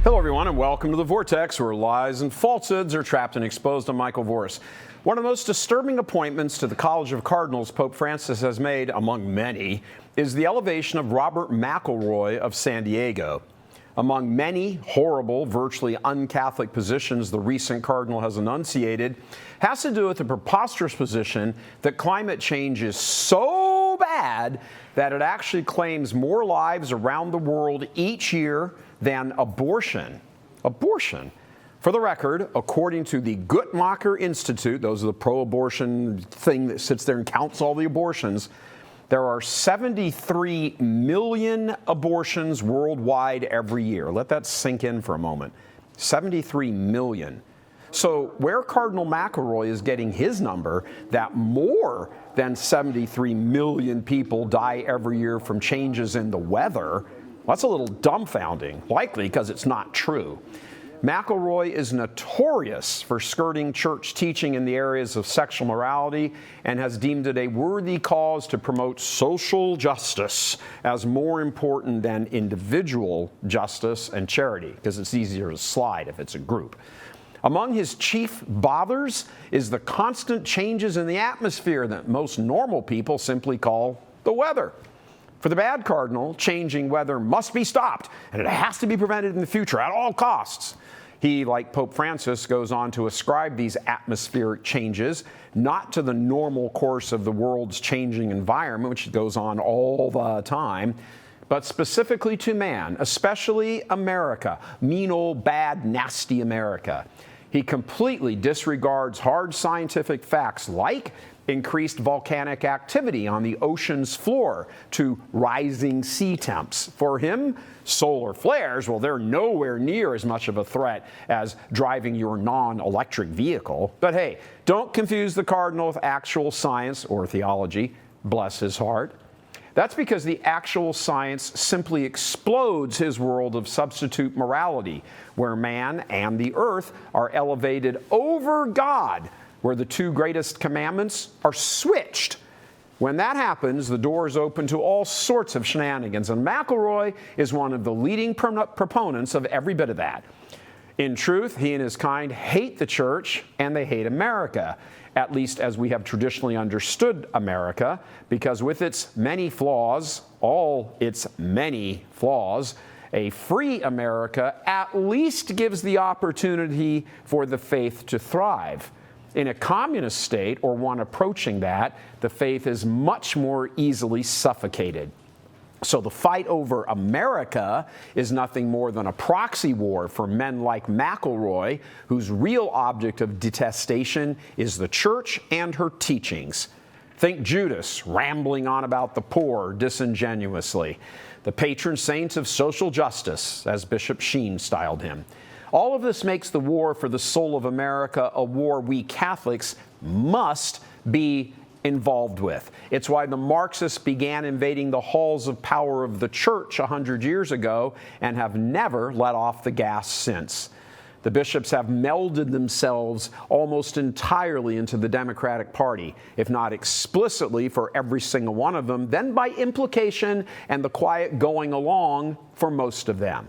Hello, everyone, and welcome to the Vortex, where lies and falsehoods are trapped and exposed. I'm Michael Voris. One of the most disturbing appointments to the College of Cardinals Pope Francis has made, among many, is the elevation of Robert McElroy of San Diego. Among many horrible, virtually un-Catholic positions the recent cardinal has enunciated, has to do with the preposterous position that climate change is so bad that it actually claims more lives around the world each year than abortion. Abortion. For the record, according to the Guttmacher Institute, those are the pro-abortion thing that sits there and counts all the abortions, there are 73 million abortions worldwide every year. Let that sink in for a moment. 73 million. So where Cardinal McElroy is getting his number, that more than 73 million people die every year from changes in the weather, that's a little dumbfounding, likely because it's not true. McElroy is notorious for skirting church teaching in the areas of sexual morality and has deemed it a worthy cause to promote social justice as more important than individual justice and charity, because it's easier to slide if it's a group. Among his chief bothers is the constant changes in the atmosphere that most normal people simply call the weather. For the bad cardinal, changing weather must be stopped, and it has to be prevented in the future at all costs. He, like Pope Francis, goes on to ascribe these atmospheric changes not to the normal course of the world's changing environment, which goes on all the time, but specifically to man, especially America, mean old, bad, nasty America. He completely disregards hard scientific facts like increased volcanic activity on the ocean's floor to rising sea temps. For him, solar flares, well, they're nowhere near as much of a threat as driving your non-electric vehicle. But hey, don't confuse the cardinal with actual science or theology. Bless his heart. That's because the actual science simply explodes his world of substitute morality, where man and the earth are elevated over God, where the two greatest commandments are switched. When that happens, the door is open to all sorts of shenanigans, and McElroy is one of the leading proponents of every bit of that. In truth, he and his kind hate the church, and they hate America, at least as we have traditionally understood America, because with its many flaws, all its many flaws, a free America at least gives the opportunity for the faith to thrive. In a communist state, or one approaching that, the faith is much more easily suffocated. So the fight over America is nothing more than a proxy war for men like McElroy, whose real object of detestation is the church and her teachings. Think Judas rambling on about the poor disingenuously, the patron saint of social justice, as Bishop Sheen styled him. All of this makes the war for the soul of America a war we Catholics must be involved with. It's why the Marxists began invading the halls of power of the church 100 years ago and have never let off the gas since. The bishops have melded themselves almost entirely into the Democratic Party, if not explicitly for every single one of them, then by implication and the quiet going along for most of them.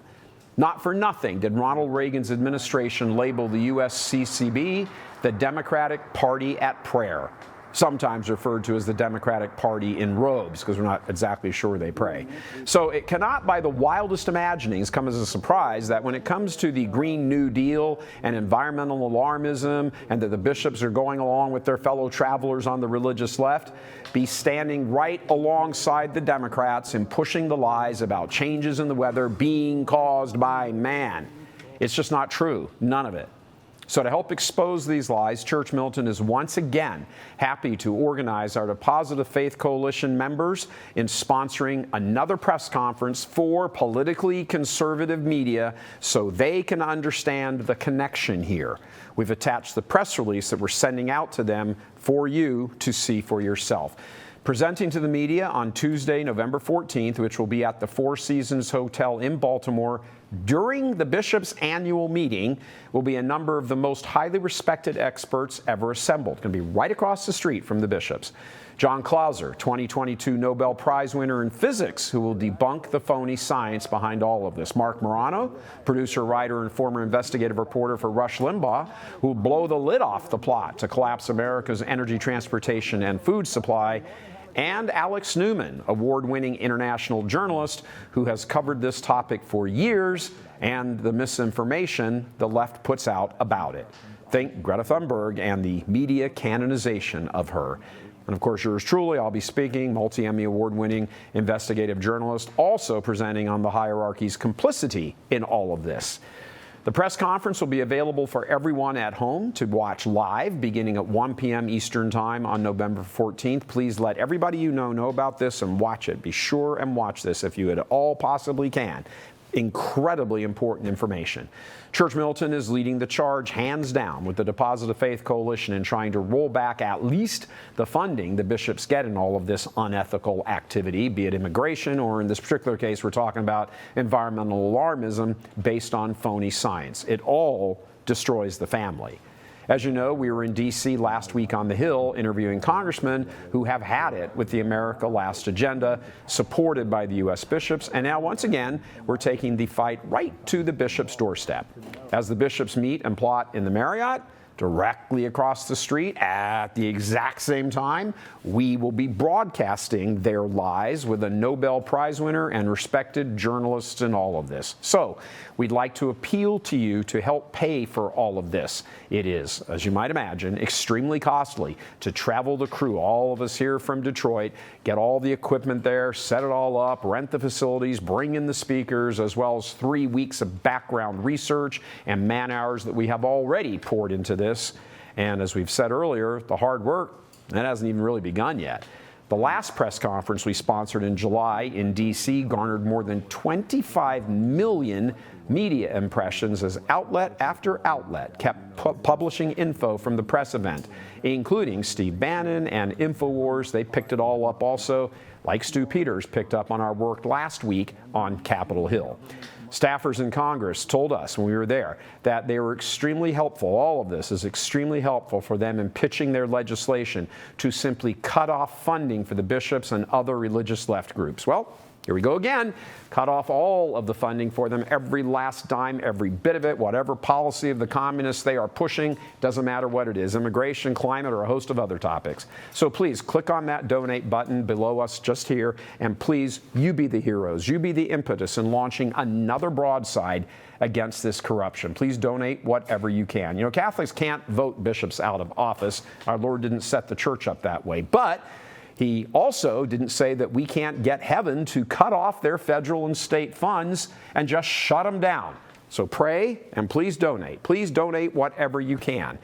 Not for nothing did Ronald Reagan's administration label the USCCB the Democratic Party at Prayer, sometimes referred to as the Democratic Party in robes, because we're not exactly sure they pray. So it cannot, by the wildest imaginings, come as a surprise that when it comes to the Green New Deal and environmental alarmism, and that the bishops are going along with their fellow travelers on the religious left, be standing right alongside the Democrats in pushing the lies about changes in the weather being caused by man. It's just not true, none of it. So to help expose these lies, Church Militant is once again happy to organize our Deposit of Faith Coalition members in sponsoring another press conference for politically conservative media so they can understand the connection here. We've attached the press release that we're sending out to them for you to see for yourself. Presenting to the media on Tuesday, November 14th, which will be at the Four Seasons Hotel in Baltimore, during the bishop's annual meeting, will be a number of the most highly respected experts ever assembled. It's going to be right across the street from the bishops. John Clauser, 2022 Nobel Prize winner in physics, who will debunk the phony science behind all of this. Mark Morano, producer, writer, and former investigative reporter for Rush Limbaugh, who will blow the lid off the plot to collapse America's energy, transportation, and food supply. And Alex Newman, award-winning international journalist who has covered this topic for years and the misinformation the left puts out about it. Think Greta Thunberg and the media canonization of her. And of course, yours truly, I'll be speaking, multi-Emmy award-winning investigative journalist, also presenting on the hierarchy's complicity in all of this. The press conference will be available for everyone at home to watch live beginning at 1 p.m. Eastern Time on November 14th. Please let everybody you know about this and watch it. Be sure and watch this if you at all possibly can. Incredibly important information. Church Militant is leading the charge hands down with the Deposit of Faith Coalition in trying to roll back at least the funding the bishops get in all of this unethical activity, be it immigration or in this particular case we're talking about environmental alarmism based on phony science. It all destroys the family. As you know, we were in D.C. last week on the Hill interviewing congressmen who have had it with the America Last agenda, supported by the U.S. bishops. And now, once again, we're taking the fight right to the bishop's doorstep. As the bishops meet and plot in the Marriott, directly across the street at the exact same time, we will be broadcasting their lies with a Nobel Prize winner and respected journalists in all of this. So we'd like to appeal to you to help pay for all of this. It is, as you might imagine, extremely costly to travel the crew, all of us here from Detroit, get all the equipment there, set it all up, rent the facilities, bring in the speakers, as well as 3 weeks of background research and man hours that we have already poured into this. And as we've said earlier, the hard work, that hasn't even really begun yet. The last press conference we sponsored in July in D.C. garnered more than 25 million media impressions as outlet after outlet kept publishing info from the press event, including Steve Bannon and InfoWars. They picked it all up also, like Stu Peters picked up on our work last week on Capitol Hill. Staffers in Congress told us when we were there that they were extremely helpful. All of this is extremely helpful for them in pitching their legislation to simply cut off funding for the bishops and other religious left groups. Well, here we go again. Cut off all of the funding for them, every last dime, every bit of it, whatever policy of the communists they are pushing, doesn't matter what it is, immigration, climate, or a host of other topics. So please click on that donate button below us just here, and please, you be the heroes. You be the impetus in launching another broadside against this corruption. Please donate whatever you can. You know, Catholics can't vote bishops out of office. Our Lord didn't set the church up that way. But he also didn't say that we can't get heaven to cut off their federal and state funds and just shut them down. So pray and please donate. Please donate whatever you can.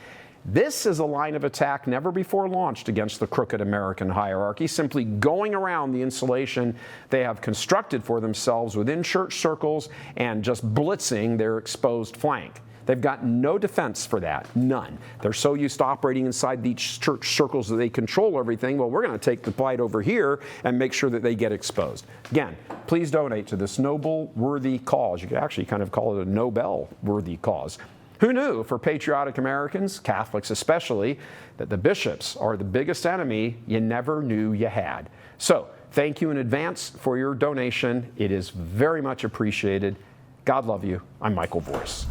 This is a line of attack never before launched against the crooked American hierarchy, simply going around the insulation they have constructed for themselves within church circles and just blitzing their exposed flank. They've got no defense for that, none. They're so used to operating inside these church circles that they control everything. Well, we're going to take the fight over here and make sure that they get exposed. Again, please donate to this noble, worthy cause. You could actually kind of call it a Nobel-worthy cause. Who knew, for patriotic Americans, Catholics especially, that the bishops are the biggest enemy you never knew you had? So, thank you in advance for your donation. It is very much appreciated. God love you. I'm Michael Voris.